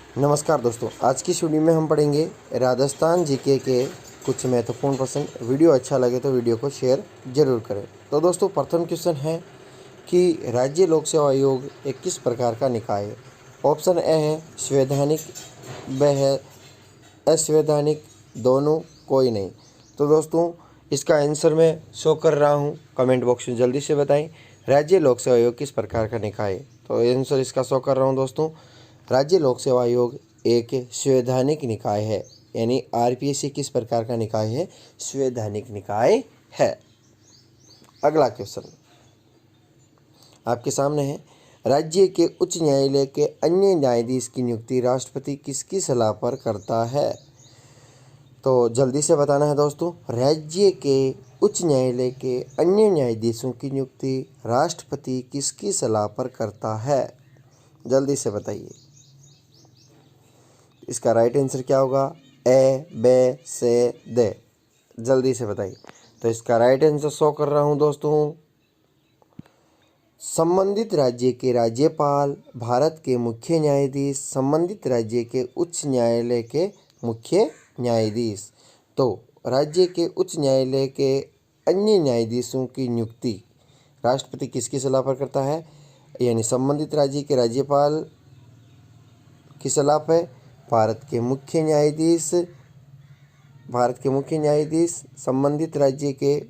नमस्कार दोस्तों, आज की इस वीडियो में हम पढ़ेंगे राजस्थान जीके के कुछ महत्वपूर्ण प्रश्न। वीडियो अच्छा लगे तो वीडियो को शेयर जरूर करें। तो दोस्तों, प्रथम क्वेश्चन है कि राज्य लोक सेवा आयोग एक किस प्रकार का निकाय है। ऑप्शन ए है संवैधानिक, ब है असंवैधानिक, दोनों, कोई नहीं। तो दोस्तों, इसका आंसर मैं शो कर रहा हूँ, कमेंट बॉक्स में जल्दी से बताएं राज्य लोक सेवा आयोग किस प्रकार का निकाय है। तो आंसर इसका शो कर रहा हूँ दोस्तों, राज्य लोक सेवा आयोग एक संवैधानिक निकाय है, यानी आरपीएससी किस प्रकार का निकाय है, संवैधानिक निकाय है। अगला क्वेश्चन आपके सामने है, राज्य के उच्च न्यायालय के अन्य न्यायाधीश की नियुक्ति राष्ट्रपति किसकी सलाह पर करता है। तो जल्दी से बताना है दोस्तों, राज्य के उच्च न्यायालय के अन्य न्यायाधीशों की नियुक्ति राष्ट्रपति किसकी सलाह पर करता है, जल्दी से बताइए। इसका राइट आंसर क्या होगा, ए, बे, से, दे, जल्दी से बताइए। तो इसका राइट आंसर शो कर रहा हूं दोस्तों, संबंधित राज्य के राज्यपाल, भारत के मुख्य न्यायाधीश, संबंधित राज्य के उच्च न्यायालय के मुख्य न्यायाधीश। तो राज्य के उच्च न्यायालय के अन्य न्यायाधीशों की नियुक्ति राष्ट्रपति किसकी सलाह पर करता है, यानी संबंधित राज्य के राज्यपाल की सलाह पर, भारत के मुख्य न्यायाधीश, संबंधित राज्य के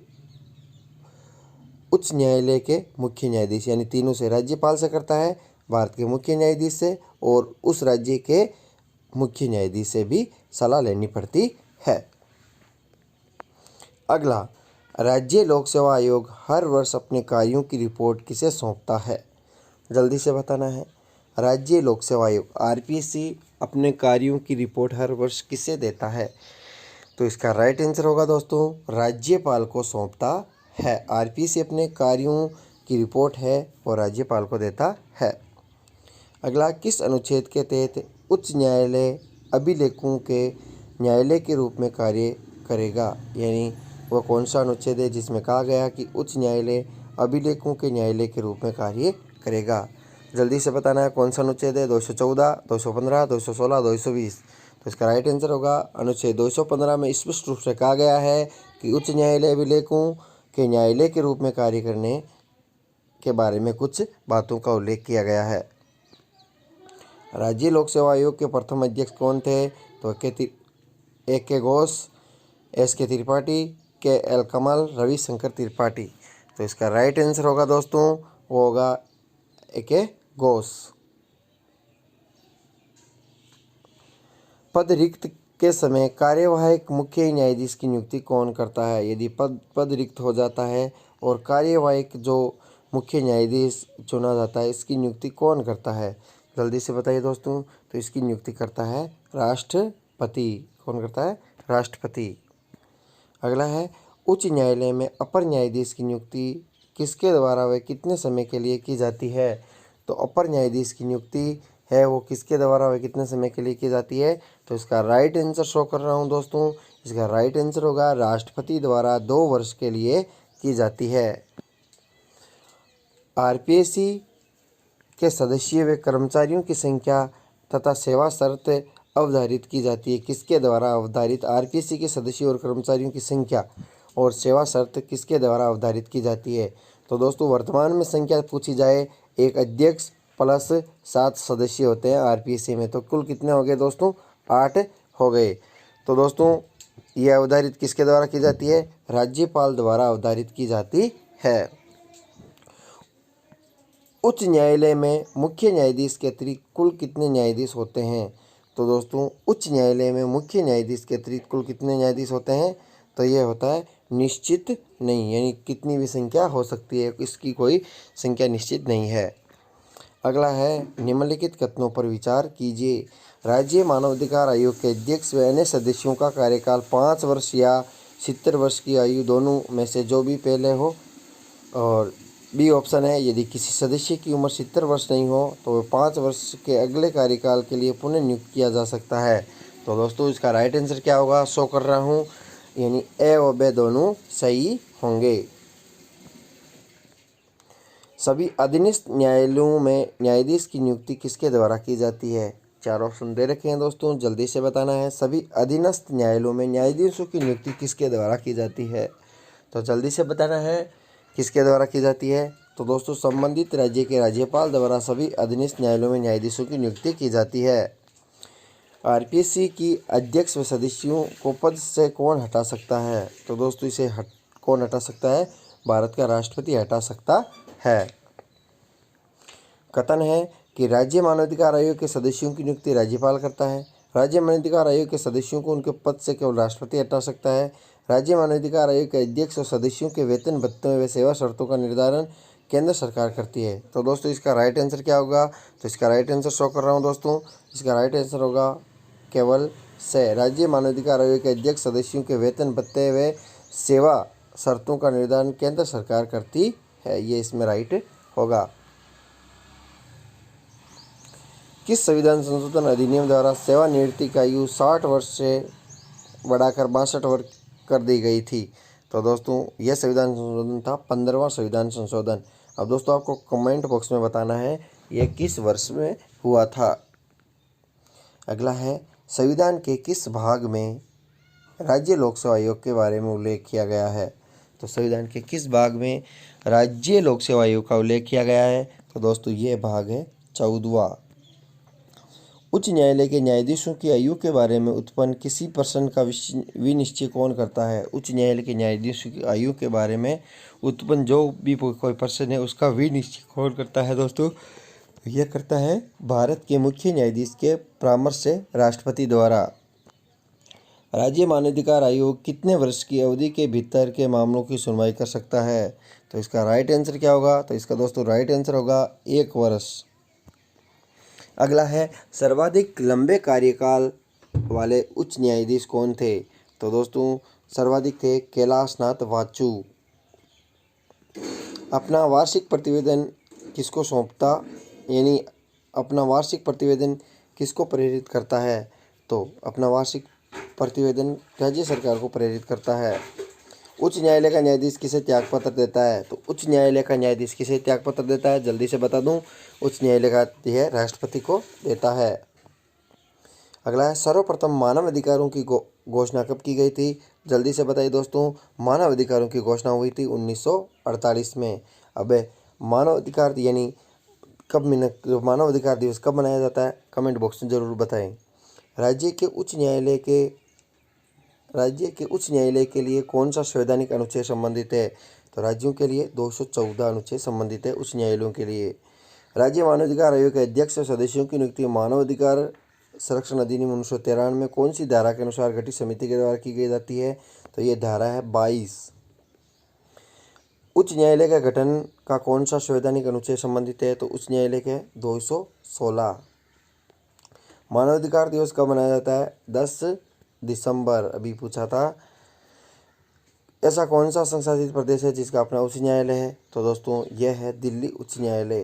उच्च न्यायालय के मुख्य न्यायाधीश, यानी तीनों से, राज्यपाल से करता है, भारत के मुख्य न्यायाधीश से, और उस राज्य के मुख्य न्यायाधीश से भी सलाह लेनी पड़ती है। अगला, राज्य लोक सेवा आयोग हर वर्ष अपने कार्यों की रिपोर्ट किसे सौंपता है, जल्दी से बताना है। राज्य लोक सेवा आयोग आरपीएससी अपने कार्यों की रिपोर्ट हर वर्ष किसे देता है। तो इसका राइट आंसर होगा दोस्तों, राज्यपाल को सौंपता है। आरपीएससी अपने कार्यों की रिपोर्ट है और राज्यपाल को देता है। अगला, किस अनुच्छेद के तहत उच्च न्यायालय अभिलेखों के न्यायालय के रूप में कार्य करेगा, यानी वह कौन सा अनुच्छेद है जिसमें कहा गया कि उच्च न्यायालय अभिलेखों के न्यायालय के रूप में कार्य करेगा, जल्दी से बताना है कौन सा अनुच्छेद है। 214, 215, 216, 220। तो इसका राइट आंसर होगा अनुच्छेद 215 में स्पष्ट रूप से कहा गया है कि उच्च न्यायालय अभिलेखों के न्यायालय के रूप में कार्य करने के बारे में कुछ बातों का उल्लेख किया गया है। राज्य लोक सेवा आयोग के प्रथम अध्यक्ष कौन थे। तो ए के घोष, एस के त्रिपाठी, के एल कमल, रविशंकर त्रिपाठी। तो इसका राइट आंसर होगा दोस्तों, वो होगा ए के घोष। पद रिक्त के समय कार्यवाहक मुख्य न्यायाधीश की नियुक्ति कौन करता है। यदि पद रिक्त हो जाता है और कार्यवाहक जो मुख्य न्यायाधीश चुना जाता है, इसकी नियुक्ति कौन करता है, जल्दी से बताइए दोस्तों। तो इसकी नियुक्ति करता है राष्ट्रपति। कौन करता है, राष्ट्रपति। अगला है, उच्च न्यायालय में अपर न्यायाधीश की नियुक्ति किसके द्वारा व कितने समय के लिए की जाती है। तो अपर न्यायाधीश की नियुक्ति है वो किसके द्वारा व कितने समय के लिए की जाती है। तो इसका राइट आंसर शो कर रहा हूँ दोस्तों, इसका राइट आंसर होगा राष्ट्रपति द्वारा 2 वर्ष के लिए की जाती है। आरपीएससी के सदस्य व कर्मचारियों की संख्या तथा सेवा शर्त अवधारित की जाती है किसके द्वारा अवधारित। आरपीएससी के सदस्यों और कर्मचारियों की संख्या और सेवा शर्त किसके द्वारा अवधारित की जाती है। तो दोस्तों, वर्तमान में संख्या पूछी जाए, एक अध्यक्ष प्लस 7 सदस्य होते हैं आरपीएससी में, तो कुल कितने हो गए दोस्तों, 8 हो गए। तो दोस्तों, यह अवधारित किसके द्वारा की जाती है, राज्यपाल द्वारा अवधारित की जाती है। उच्च न्यायालय में मुख्य न्यायाधीश के अतिरिक्त कुल कितने न्यायाधीश होते हैं। तो दोस्तों, उच्च न्यायालय में मुख्य न्यायाधीश के अतिरिक्त कुल कितने न्यायाधीश होते हैं। तो ये होता है निश्चित नहीं, यानी कितनी भी संख्या हो सकती है, इसकी कोई संख्या निश्चित नहीं है। अगला है, निम्नलिखित कथनों पर विचार कीजिए। राज्य मानवाधिकार आयोग के अध्यक्ष व अन्य सदस्यों का कार्यकाल 5 वर्ष या 70 वर्ष की आयु दोनों में से जो भी पहले हो। और बी ऑप्शन है, यदि किसी सदस्य की उम्र 70 वर्ष नहीं हो तो वह 5 वर्ष के अगले कार्यकाल के लिए पुनः नियुक्त किया जा सकता है। तो दोस्तों, इसका राइट आंसर क्या होगा, शो कर रहा हूँ, यानी ए और बी दोनों सही होंगे। सभी अधीनस्थ न्यायालयों में न्यायाधीश की नियुक्ति किसके द्वारा की जाती है। 4 ऑप्शन दे रखे हैं दोस्तों, जल्दी से बताना है। सभी अधीनस्थ न्यायालयों में न्यायाधीशों की नियुक्ति किसके द्वारा की जाती है? तो जल्दी से बताना है किसके द्वारा की जाती है। तो दोस्तों संबंधित राज्य के राज्यपाल द्वारा सभी अधीनस्थ न्यायालयों में न्यायाधीशों की नियुक्ति की जाती है। आरपीसी की अध्यक्ष व सदस्यों को पद से कौन हटा सकता है? तो दोस्तों इसे कौन हटा सकता है? भारत का राष्ट्रपति हटा सकता है। कथन है कि राज्य मानवाधिकार आयोग के सदस्यों की नियुक्ति राज्यपाल करता है। राज्य मानवाधिकार आयोग के सदस्यों को उनके पद से केवल राष्ट्रपति हटा सकता है। राज्य मानवाधिकार आयोग के अध्यक्ष और सदस्यों के वेतन भत्ते व सेवा शर्तों का निर्धारण केंद्र सरकार करती है। तो दोस्तों इसका राइट आंसर क्या होगा? तो इसका राइट आंसर शो कर रहा हूँ दोस्तों, इसका राइट आंसर होगा केवल से। राज्य मानवाधिकार आयोग के अध्यक्ष सदस्यों के वेतन भत्ते व सेवा शर्तों का निर्धारण केंद्र सरकार करती है, ये इसमें राइट होगा। किस संविधान संशोधन अधिनियम द्वारा सेवानिवृत्ति की आयु 60 वर्ष से बढ़ाकर 62 वर्ष कर दी गई थी? तो दोस्तों यह संविधान संशोधन था 15वां संविधान संशोधन। अब दोस्तों आपको कमेंट बॉक्स में बताना है यह किस वर्ष में हुआ था। अगला है, संविधान के किस भाग में राज्य लोक सेवा आयोग के बारे में उल्लेख किया गया है? तो संविधान के किस भाग में राज्य लोक सेवा आयोग का उल्लेख किया गया है? तो दोस्तों ये भाग है 14वां। उच्च न्यायालय के न्यायाधीशों की आयु के बारे में उत्पन्न किसी प्रश्न का विनिश्चय कौन करता है? उच्च न्यायालय के न्यायाधीशों की आयु के बारे में उत्पन्न जो भी कोई प्रश्न है उसका विनिश्चय कौन करता है दोस्तों? यह करता है भारत के मुख्य न्यायाधीश के परामर्श से राष्ट्रपति द्वारा। राज्य मानवाधिकार आयोग कितने वर्ष की अवधि के भीतर के मामलों की सुनवाई कर सकता है? तो इसका राइट आंसर क्या होगा? तो इसका दोस्तों राइट आंसर होगा 1 वर्ष। अगला है, सर्वाधिक लंबे कार्यकाल वाले उच्च न्यायाधीश कौन थे? तो दोस्तों सर्वाधिक थे कैलाशनाथ वाचु। अपना वार्षिक प्रतिवेदन किसको सौंपता, यानी अपना वार्षिक प्रतिवेदन किसको प्रेरित करता है? तो अपना वार्षिक प्रतिवेदन राज्य सरकार को प्रेरित करता है। उच्च न्यायालय का न्यायाधीश किसे त्यागपत्र देता है? तो उच्च न्यायालय का न्यायाधीश किसे त्यागपत्र देता है? जल्दी से बता दूं, उच्च न्यायालय का यह राष्ट्रपति को देता है। अगला है, सर्वप्रथम मानव अधिकारों की घोषणा कब की गई थी? जल्दी से बताइए दोस्तों, मानव अधिकारों की घोषणा हुई थी 1948 में। अब मानव अधिकार यानी कब मानव अधिकार दिवस कब मनाया जाता है? कमेंट बॉक्स में जरूर बताएं। राज्य के उच्च न्यायालय के लिए कौन सा संवैधानिक अनुच्छेद संबंधित है? तो राज्यों के लिए 214 अनुच्छेद संबंधित है उच्च न्यायालयों के लिए। राज्य मानवाधिकार आयोग के अध्यक्ष और सदस्यों की नियुक्ति मानवाधिकार संरक्षण अधिनियम 1993 में कौन सी धारा के अनुसार गठित समिति के द्वारा की जाती है? तो ये धारा है 22। उच्च न्यायालय के गठन का कौन सा संवैधानिक अनुच्छेद संबंधित है? तो उच्च न्यायालय के 216। मानवाधिकार दिवस कब मनाया जाता है? 10 दिसंबर, अभी पूछा था। ऐसा कौन सा संशासित प्रदेश है जिसका अपना उच्च न्यायालय है? तो दोस्तों यह है दिल्ली उच्च न्यायालय।